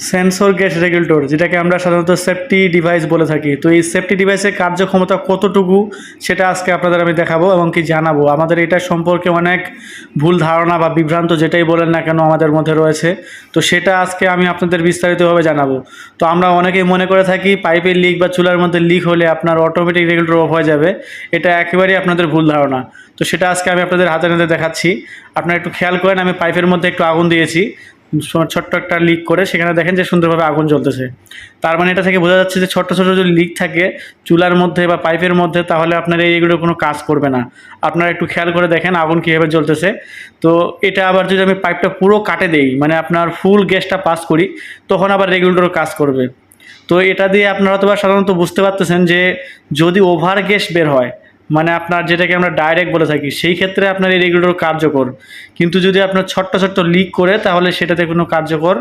Sensor gas regulator, যেটাকে আমরা সাধারণত সেফটি ডিভাইস বলে থাকি। তো এই সেফটি ডিভাইসের কার্যক্ষমতা কতটুকু সেটা আজকে আপনাদের আমি দেখাবো এবং কি জানাবো। আমাদের এটা সম্পর্কে অনেক ভুল ধারণা বা বিভ্রান্ত যেটাই বলেন না কেন আমাদের মধ্যে রয়েছে, তো সেটা আজকে আমি আপনাদের বিস্তারিতভাবে জানাবো। তো আমরা অনেকেই মনে করে থাকি পাইপের লিক বা চুলার মধ্যে লিক হলে আপনার অটোমেটিক রেগুলেটর অফ হয়ে যাবে। এটা একেবারেই আপনাদের ভুল ধারণা। তো সেটা আজকে আমি আপনাদের হাতে নাতে দেখাচ্ছি। আপনারা একটু খেয়াল করেন, আমি পাইপের মধ্যে একটু আগুন দিয়েছি, ছোট্ট একটা লিক করে, সেখানে দেখেন যে সুন্দরভাবে আগুন জ্বলতেছে। তার মানে এটা থেকে বোঝা যাচ্ছে যে ছোট্ট ছোটো যদি লিক থাকে চুলার মধ্যে বা পাইপের মধ্যে, তাহলে আপনার এইগুলো কোনো কাজ করবে না। আপনারা একটু খেয়াল করে দেখেন আগুন কীভাবে জ্বলতেছে। তো এটা আবার যদি আমি পাইপটা পুরো কাটে দেই, মানে আপনার ফুল গ্যাসটা পাস করি, তখন আবার রেগুলেটর কাজ করবে। তো এটা দিয়ে আপনারা হয়তো সাধারণত বুঝতে পারতেছেন যে যদি ওভার গ্যাস বের হয়, মানে আপনার যেটাকে আমরা ডাইরেক্ট বলে থাকি, সেই ক্ষেত্রে আপনার এই রেগুলেটর কার্যকর। কিন্তু যদি আপনার ছোট্ট ছোট্ট লিক করে, তাহলে সেটাতে কোনো কার্যকর